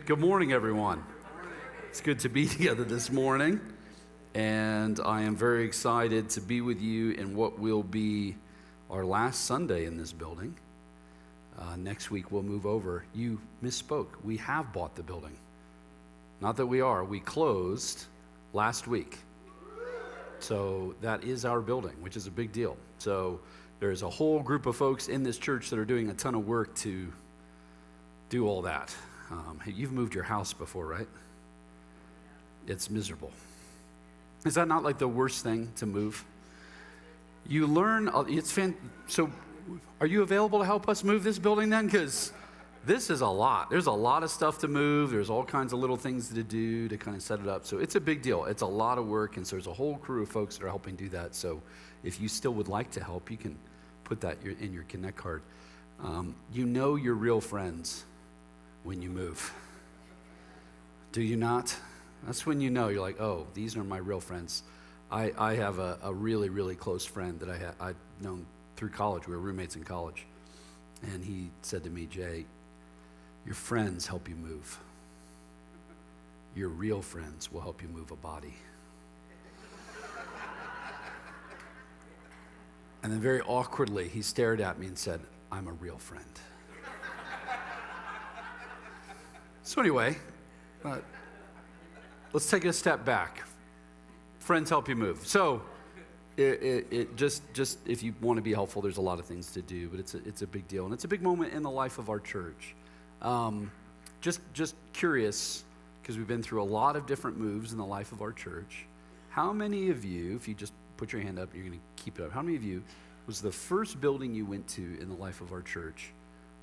Good morning, everyone. It's good to be together this morning, and I am very excited to be with you in what will be our last Sunday in this building. Next week, we'll move over. You misspoke. We have bought the building. Not that we closed last week. So that is our building, which is a big deal. So there's a whole group of folks in this church that are doing a ton of work to do all that. You've moved your house before, right? It's miserable. Is that not like the worst thing to move? You learn, so are you available to help us move this building then? Because this is a lot. There's a lot of stuff to move. There's all kinds of little things to do to kind of set it up. So it's a big deal. It's a lot of work, and so there's a whole crew of folks that are helping do that. So if you still would like to help, you can put that in your Connect card. You know your real friends when you move. Do you not? That's when you know. You're like, oh, these are my real friends. I have a really, really close friend that I've known through college. We were roommates in college. And he said to me, Jay, your friends help you move. Your real friends will help you move a body. And then very awkwardly, he stared at me and said, I'm a real friend. So anyway, let's take a step back. Friends help you move. So it just if you want to be helpful, there's a lot of things to do, but it's a big deal, and it's a big moment in the life of our church. Just curious, because we've been through a lot of different moves in the life of our church. How many of you, if you just put your hand up, you're going to keep it up. How many of you was the first building you went to in the life of our church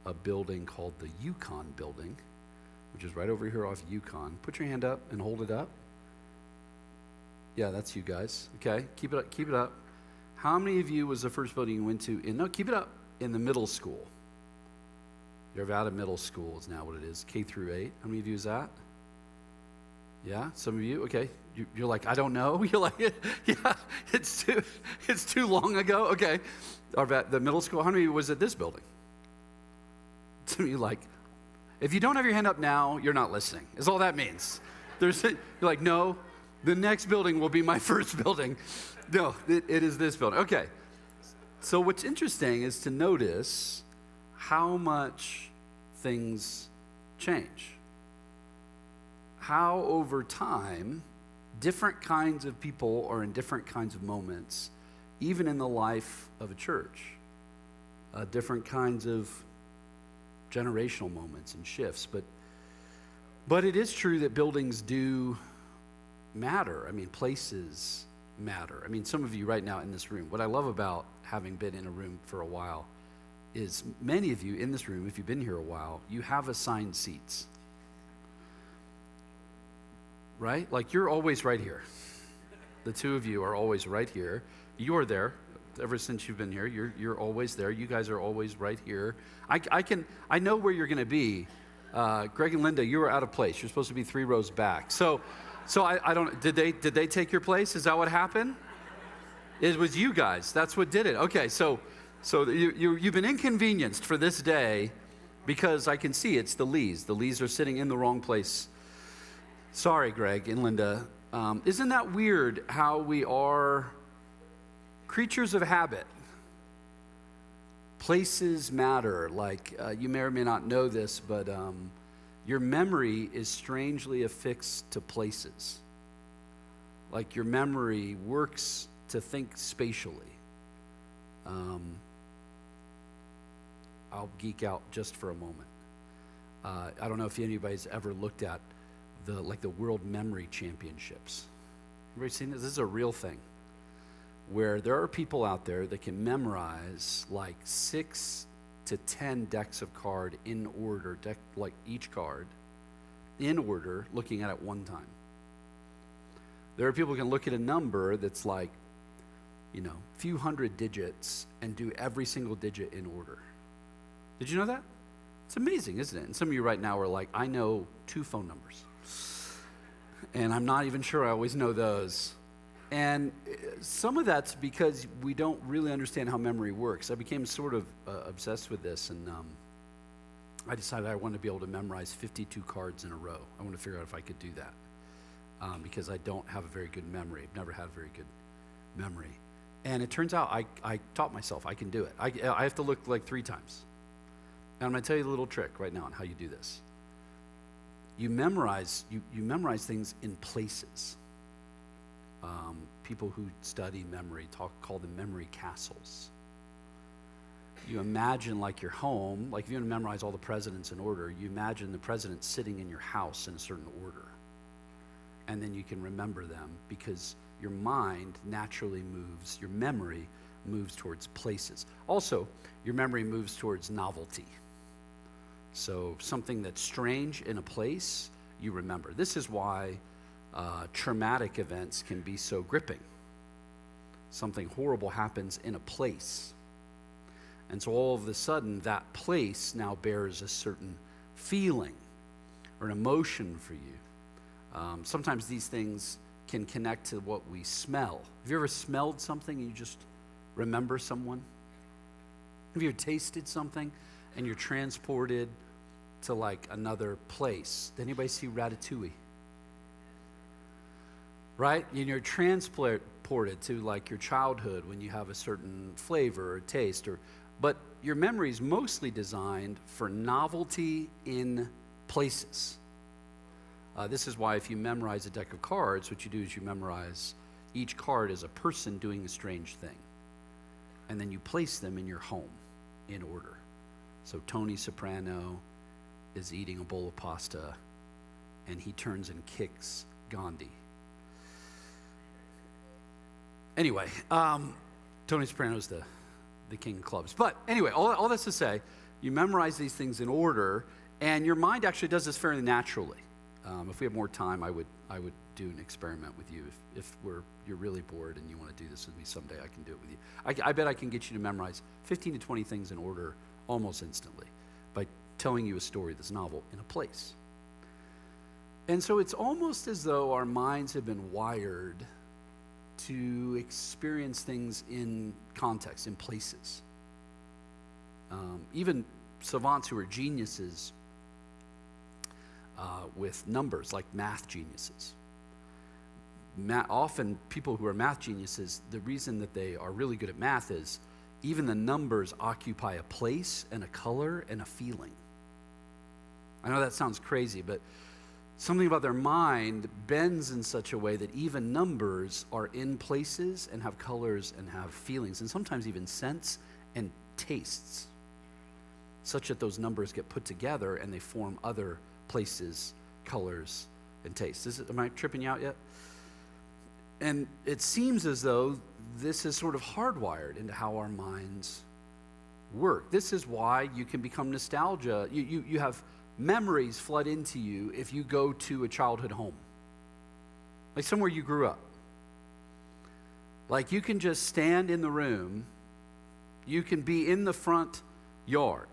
a building called the Yukon Building, which is right over here off Yukon? Put your hand up and hold it up. Yeah, that's you guys. Okay, keep it up. Keep it up. How many of you was the first building you went to? Keep it up. In the middle school. You're out of middle school is now what it is. K through 8. How many of you is that? Yeah, some of you. Okay, you're like, I don't know. You're like, yeah, it's too long ago. Okay, the middle school. How many of you was at this building? Some of you like. If you don't have your hand up now, you're not listening, is all that means. You're like, no, the next building will be my first building. No, it is this building. Okay. So what's interesting is to notice how much things change. How over time, different kinds of people are in different kinds of moments, even in the life of a church. Different kinds of generational moments and shifts, but it is true that buildings do matter. I mean, places matter. I mean, some of you right now in this room, what I love about having been in a room for a while is many of you in this room, if you've been here a while, you have assigned seats, right? Like you're always right here. The two of you are always right here. You're there. Ever since you've been here, you're always there. You guys are always right here. I know where you're going to be. Greg and Linda, you were out of place. You're supposed to be 3 rows back. So I don't. Did they take your place? Is that what happened? It was you guys. That's what did it. Okay. So you've been inconvenienced for this day because I can see it's the Lees. The Lees are sitting in the wrong place. Sorry, Greg and Linda. Isn't that weird how we are creatures of habit? Places matter. Like you may or may not know this, but your memory is strangely affixed to places. Like your memory works to think spatially. I'll geek out just for a moment. I don't know if anybody's ever looked at the World Memory Championships. Everybody seen this? This is a real thing, where there are people out there that can memorize like 6 to 10 decks of card in order, like each card in order, looking at it one time. There are people who can look at a number that's like, a few hundred digits and do every single digit in order. Did you know that? It's amazing, isn't it? And some of you right now are like, I know 2 phone numbers. And I'm not even sure I always know those. And some of that's because we don't really understand how memory works. I became sort of obsessed with this, and I decided I wanted to be able to memorize 52 cards in a row. I wanted to figure out if I could do that because I don't have a very good memory. I've never had a very good memory. And it turns out I taught myself I can do it. I have to look like 3 times. And I'm going to tell you a little trick right now on how you do this. You memorize things in places. People who study memory call them memory castles. You imagine like your home, like if you want to memorize all the presidents in order, you imagine the president sitting in your house in a certain order. And then you can remember them because your mind naturally moves, your memory moves towards places. Also, your memory moves towards novelty. So something that's strange in a place, you remember. This is why traumatic events can be so gripping. Something horrible happens in a place. And so all of a sudden, that place now bears a certain feeling or an emotion for you. Sometimes these things can connect to what we smell. Have you ever smelled something and you just remember someone? Have you ever tasted something and you're transported to like another place? Did anybody see Ratatouille? Right? And you're transported to like your childhood when you have a certain flavor or taste, but your memory is mostly designed for novelty in places. This is why if you memorize a deck of cards, what you do is you memorize each card as a person doing a strange thing. And then you place them in your home in order. So Tony Soprano is eating a bowl of pasta, and he turns and kicks Gandhi. Anyway, Tony Soprano's the king of clubs. But anyway, all that's to say, you memorize these things in order, and your mind actually does this fairly naturally. If we have more time, I would do an experiment with you. If you're really bored and you want to do this with me someday, I can do it with you. I bet I can get you to memorize 15 to 20 things in order almost instantly by telling you a story that's novel in a place. And so it's almost as though our minds have been wired to experience things in context, in places. Even savants who are geniuses with numbers, like math geniuses. Often people who are math geniuses, the reason that they are really good at math is even the numbers occupy a place and a color and a feeling. I know that sounds crazy, but something about their mind bends in such a way that even numbers are in places and have colors and have feelings, and sometimes even scents and tastes, such that those numbers get put together and they form other places, colors, and tastes. Am I tripping you out yet? And it seems as though this is sort of hardwired into how our minds work. This is why you can become nostalgia. You have memories flood into you if you go to a childhood home, like somewhere you grew up. Like you can just stand in the room, you can be in the front yard,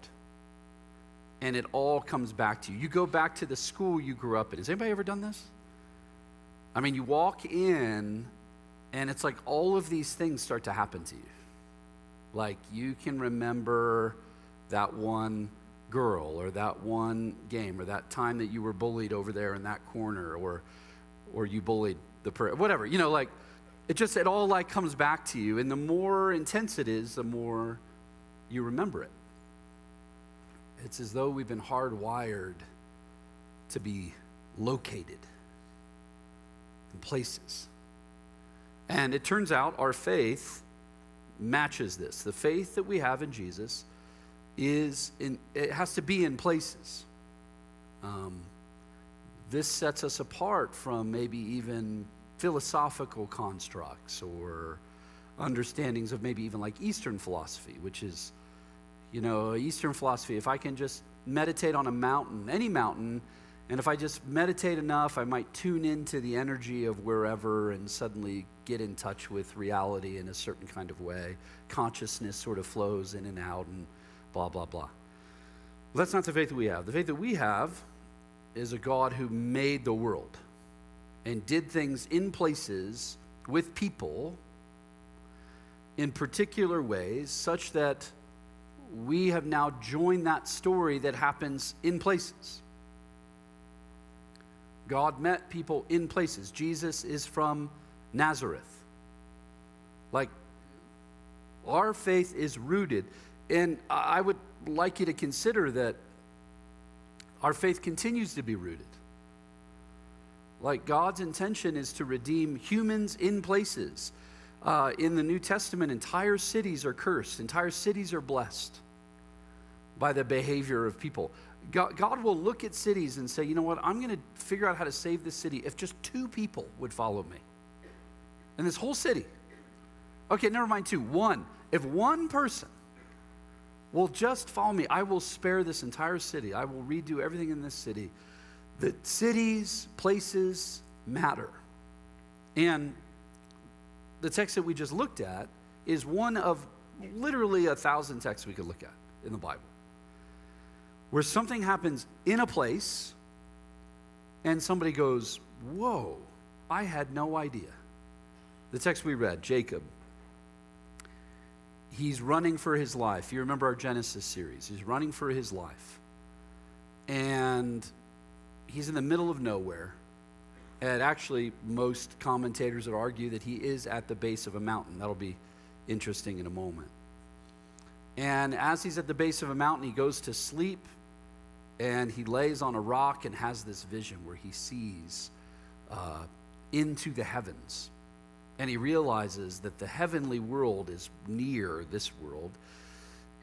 and it all comes back to you. You go back to the school you grew up in. Has anybody ever done this? I mean, you walk in, and it's like all of these things start to happen to you. Like you can remember that one girl or that one game or that time that you were bullied over there in that corner or you bullied whatever. You know, like it all like comes back to you, and the more intense it is, the more you remember it. It's as though we've been hardwired to be located in places. And it turns out our faith matches this. The faith that we have in Jesus it has to be in places. This sets us apart from maybe even philosophical constructs or understandings of maybe even like Eastern philosophy, which is, Eastern philosophy, if I can just meditate on a mountain, any mountain, and if I just meditate enough, I might tune into the energy of wherever and suddenly get in touch with reality in a certain kind of way. Consciousness sort of flows in and out and blah, blah, blah. Well, that's not the faith that we have. The faith that we have is a God who made the world and did things in places with people in particular ways such that we have now joined that story that happens in places. God met people in places. Jesus is from Nazareth. Like, our faith is rooted. And I would like you to consider that our faith continues to be rooted. Like, God's intention is to redeem humans in places. In the New Testament, entire cities are cursed. Entire cities are blessed by the behavior of people. God will look at cities and say, you know what, I'm going to figure out how to save this city if just 2 people would follow me. In this whole city. Okay, never mind 2. 1. If 1 person will just follow me, I will spare this entire city. I will redo everything in this city. The cities, places matter. And the text that we just looked at is one of literally 1,000 texts we could look at in the Bible, where something happens in a place and somebody goes, whoa, I had no idea. The text we read, Jacob, he's running for his life. You remember our Genesis series. He's running for his life. And he's in the middle of nowhere. And actually, most commentators would argue that he is at the base of a mountain. That'll be interesting in a moment. And as he's at the base of a mountain, he goes to sleep, and he lays on a rock and has this vision where he sees into the heavens. And he realizes that the heavenly world is near this world.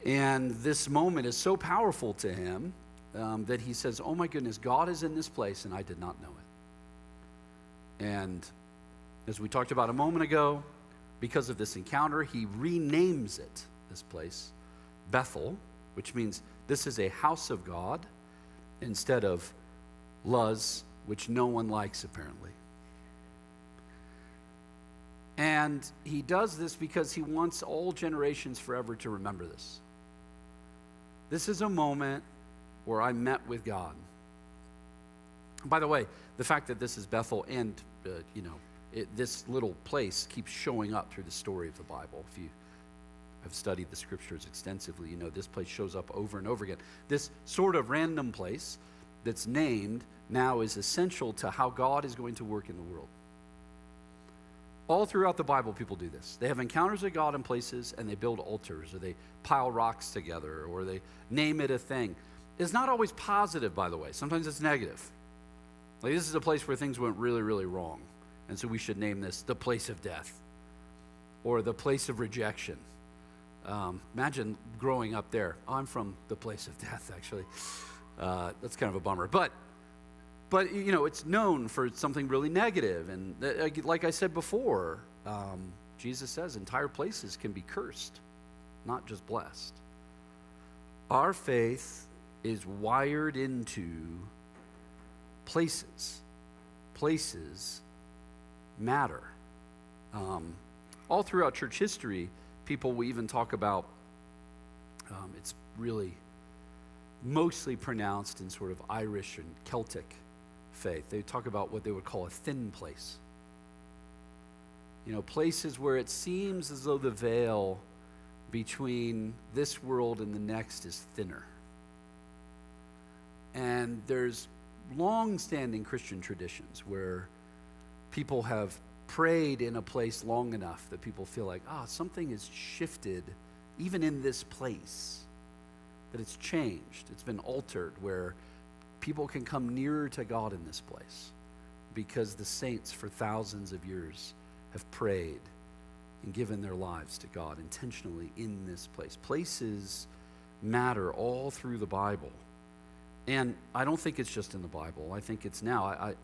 And this moment is so powerful to him that he says, oh my goodness, God is in this place, and I did not know it. And as we talked about a moment ago, because of this encounter, he renames it, this place, Bethel, which means this is a house of God, instead of Luz, which no one likes apparently. And he does this because he wants all generations forever to remember this. This is a moment where I met with God. By the way, the fact that this is Bethel and, this little place keeps showing up through the story of the Bible. If you have studied the scriptures extensively, you know this place shows up over and over again. This sort of random place that's named now is essential to how God is going to work in the world. All throughout the Bible, people do this. They have encounters with God in places, and they build altars, or they pile rocks together, or they name it a thing. It's not always positive, by the way. Sometimes it's negative. Like, this is a place where things went really, really wrong. And so we should name this the place of death or the place of rejection. Imagine growing up there. Oh, I'm from the place of death, actually. That's kind of a bummer. But it's known for something really negative. And like I said before, Jesus says entire places can be cursed, not just blessed. Our faith is wired into places. Places matter. All throughout church history, people will even talk about, it's really mostly pronounced in sort of Irish and Celtic faith. They talk about what they would call a thin place. Places where it seems as though the veil between this world and the next is thinner. And there's long-standing Christian traditions where people have prayed in a place long enough that people feel like, something has shifted even in this place, that it's changed, it's been altered, where people can come nearer to God in this place because the saints for thousands of years have prayed and given their lives to God intentionally in this place. Places matter all through the Bible. And I don't think it's just in the Bible. I think it's now. I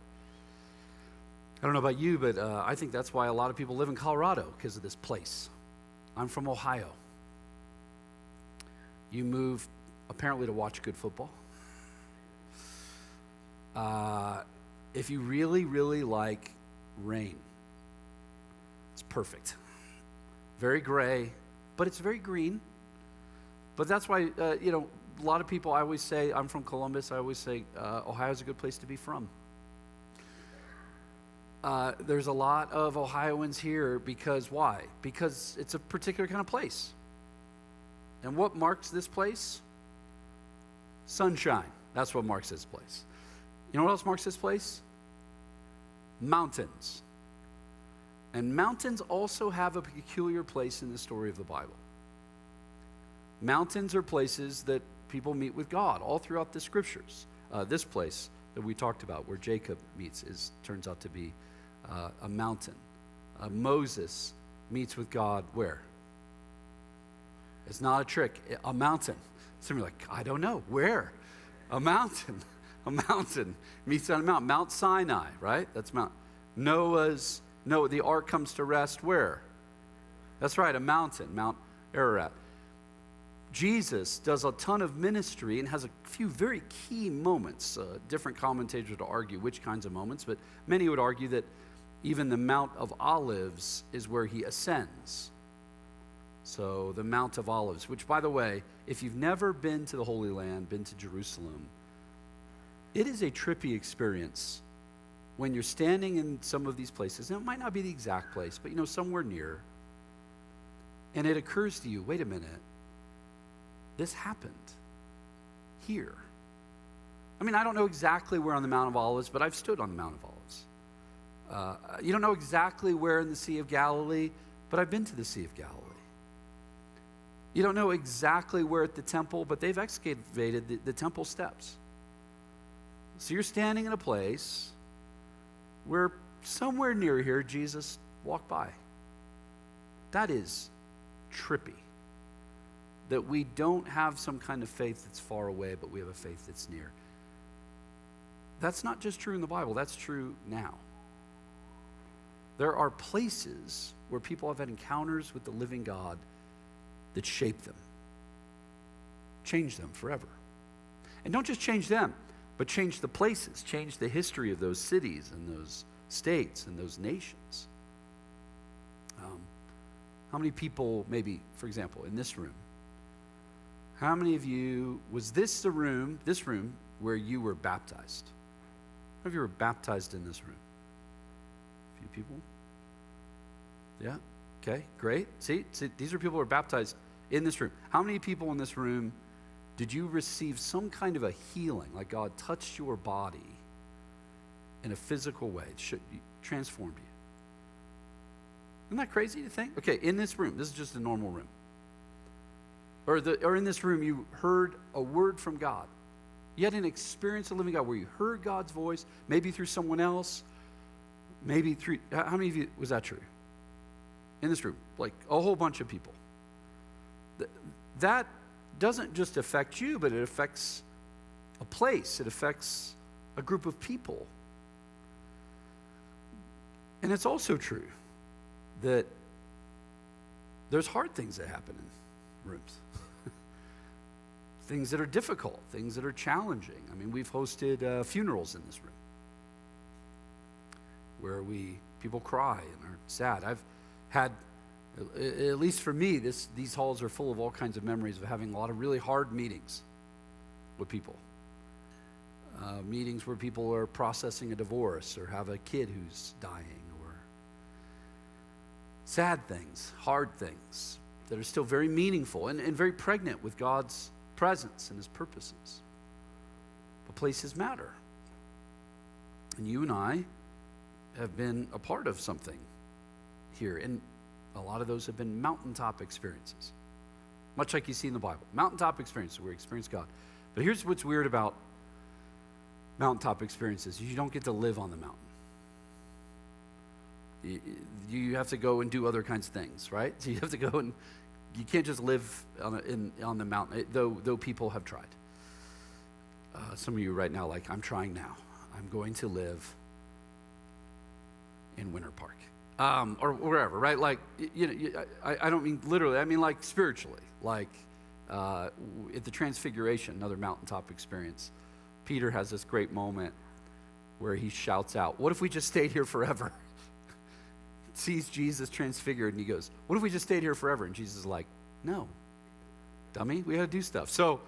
don't know about you, but I think that's why a lot of people live in Colorado, because of this place. I'm from Ohio. You move apparently to watch good football. If you really, really like rain, it's perfect. Very gray, but it's very green. But that's why, a lot of people, I always say, I'm from Columbus, I always say, Ohio's a good place to be from. There's a lot of Ohioans here because why? Because it's a particular kind of place. And what marks this place? Sunshine. That's what marks this place. You know what else marks this place? Mountains. And mountains also have a peculiar place in the story of the Bible. Mountains are places that people meet with God all throughout the scriptures. This place that we talked about where Jacob meets turns out to be a mountain. Moses meets with God where? It's not a trick, a mountain. Some are like, I don't know, where? A mountain. A mountain meets on a mountain. Mount Sinai, right? That's Mount. The ark comes to rest where? That's right, a mountain, Mount Ararat. Jesus does a ton of ministry and has a few very key moments. Different commentators would argue which kinds of moments, but many would argue that even the Mount of Olives is where he ascends. So the Mount of Olives, which, by the way, if you've never been to the Holy Land, been to Jerusalem, it is a trippy experience when you're standing in some of these places. Now, it might not be the exact place, but somewhere near, and it occurs to you, wait a minute, this happened here. I mean, I don't know exactly where on the Mount of Olives, but I've stood on the Mount of Olives. You don't know exactly where in the Sea of Galilee, but I've been to the Sea of Galilee. You don't know exactly where at the temple, but they've excavated the temple steps. So you're standing in a place where somewhere near here, Jesus walked by. That is trippy. That we don't have some kind of faith that's far away, but we have a faith that's near. That's not just true in the Bible, that's true now. There are places where people have had encounters with the living God that shape them, change them forever. And don't just change them, but change the places, change the history of those cities and those states and those nations. How many people, maybe, for example, in this room, how many of you, was this room where you were baptized? How many of you were baptized in this room? A few people? Yeah? Okay, great. See, these are people who are baptized in this room. How many people in this room did you receive some kind of a healing, like God touched your body in a physical way, transformed you? Isn't that crazy to think? Okay, in this room, this is just a normal room. Or in this room, you heard a word from God. You had an experience of living God where you heard God's voice, maybe through someone else, maybe through, how many of you, was that true? In this room, like a whole bunch of people. That doesn't just affect you, but it affects a place. It affects a group of people. And it's also true that there's hard things that happen in rooms. Things that are difficult, things that are challenging. I mean, we've hosted funerals in this room where people cry and are sad. I've had, at least for me, these halls are full of all kinds of memories of having a lot of really hard meetings with people. Meetings where people are processing a divorce or have a kid who's dying, or sad things, hard things that are still very meaningful and very pregnant with God's presence and his purposes. But places matter. And you and I have been a part of something here, and a lot of those have been mountaintop experiences, much like you see in the Bible. Mountaintop experiences where we experience God. But here's what's weird about mountaintop experiences. You don't get to live on the mountain. You have to go and do other kinds of things, right? So you have to go and you can't just live on the mountain, though people have tried. Some of you right now, like, I'm trying now. I'm going to live in Winter Park, or wherever, right? Like, I don't mean literally. I mean like spiritually. Like at the Transfiguration, another mountaintop experience. Peter has this great moment where he shouts out, "What if we just stayed here forever?" Sees Jesus transfigured, and he goes, "What if we just stayed here forever?" And Jesus is like, "No, dummy, we got to do stuff." So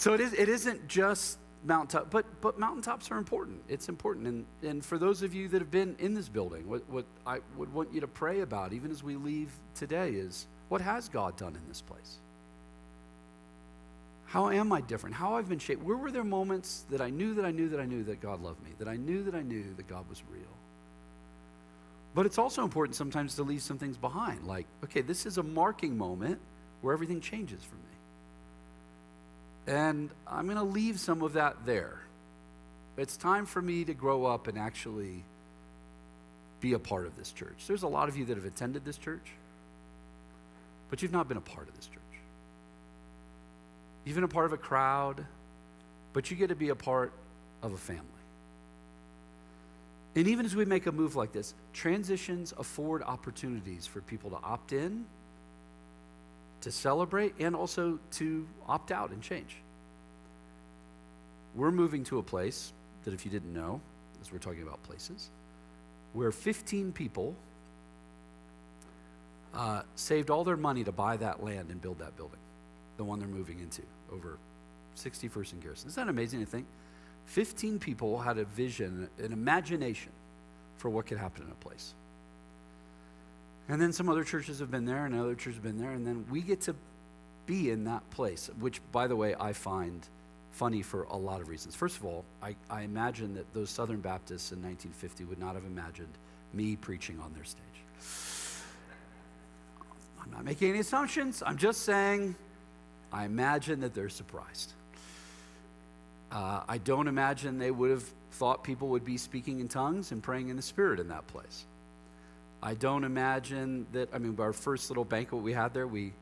it isn't just mountaintop, but mountaintops are important. It's important, and for those of you that have been in this building, what I would want you to pray about, even as we leave today, is What has God done in this place? How am I different? How I've been shaped? Where were there moments that I knew that God loved me, that I knew that God was real? But it's also important sometimes to leave some things behind. Like, okay, this is a marking moment where everything changes for me. And I'm going to leave some of that there. It's time for me to grow up and actually be a part of this church. There's a lot of you that have attended this church, but you've not been a part of this church. You've been a part of a crowd, but you get to be a part of a family. And even as we make a move like this, transitions afford opportunities for people to opt in, to celebrate, and also to opt out and change. We're moving to a place that, if you didn't know, as we're talking about places, where 15 people saved all their money to buy that land and build that building, the one they're moving into, over 61st and Garrison. Isn't that amazing to think? 15 people had a vision, an imagination for what could happen in a place. And then some other churches have been there, and other churches have been there, and then we get to be in that place, which, by the way, I find funny for a lot of reasons. First of all, I imagine that those Southern Baptists in 1950 would not have imagined me preaching on their stage. I'm not making any assumptions. I'm just saying I imagine that they're surprised. I don't imagine they would have thought people would be speaking in tongues and praying in the Spirit in that place. I don't imagine that, our first little banquet we had there, we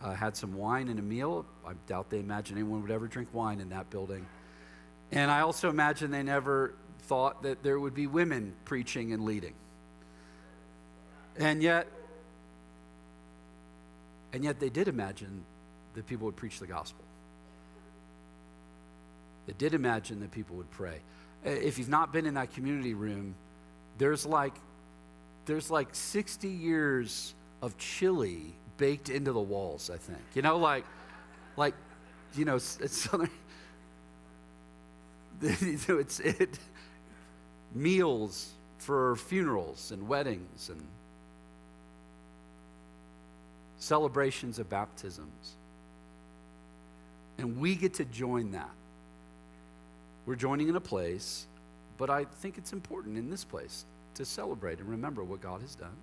had some wine and a meal. I doubt they imagined anyone would ever drink wine in that building. And I also imagine they never thought that there would be women preaching and leading. And yet they did imagine that people would preach the gospel. They did imagine that people would pray. If you've not been in that community room, there's like 60 years of chili baked into the walls, I think. It's Southern. It's meals for funerals and weddings and celebrations of baptisms. And we get to join that. We're joining in a place, but I think it's important in this place to celebrate and remember what God has done.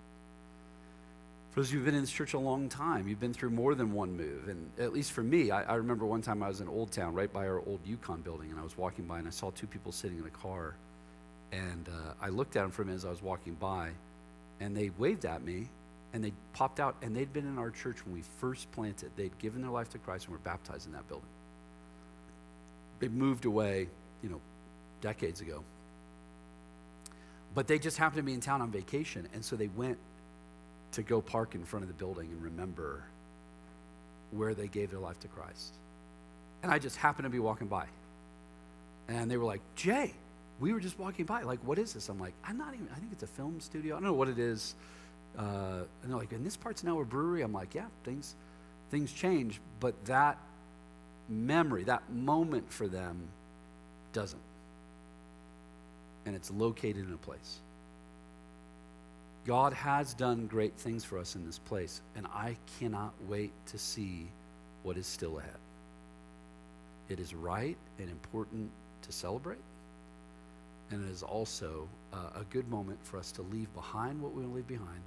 For those of you who've been in this church a long time, you've been through more than one move. And at least for me, I remember one time I was in Old Town, right by our old Yukon building, and I was walking by and I saw two people sitting in a car. And I looked at them for a minute as I was walking by, and they waved at me, and they popped out, and they'd been in our church when we first planted. They'd given their life to Christ and were baptized in that building. They moved away, decades ago. But they just happened to be in town on vacation, and so they went to go park in front of the building and remember where they gave their life to Christ. And I just happened to be walking by. And they were like, Jay, we were just walking by. Like, what is this? I'm like, I think it's a film studio. I don't know what it is. And they're like, and this part's now a brewery. I'm like, yeah, things change. But that memory, that moment for them doesn't. And it's located in a place. God has done great things for us in this place, and I cannot wait to see what is still ahead. It is right and important to celebrate, and it is also a good moment for us to leave behind what we want to leave behind,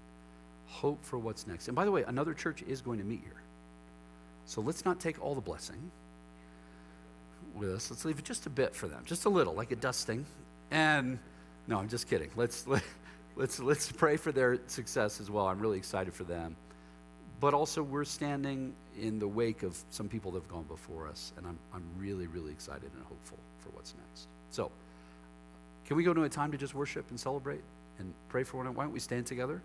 hope for what's next. And by the way, another church is going to meet here. So let's not take all the blessing with us. Let's leave it just a bit for them, just a little, like a dusting. And no, I'm just kidding. Let's pray for their success as well. I'm really excited for them. But also, we're standing in the wake of some people that have gone before us, and I'm really, really excited and hopeful for what's next. So, can we go to a time to just worship and celebrate and pray for one another? Why don't we stand together?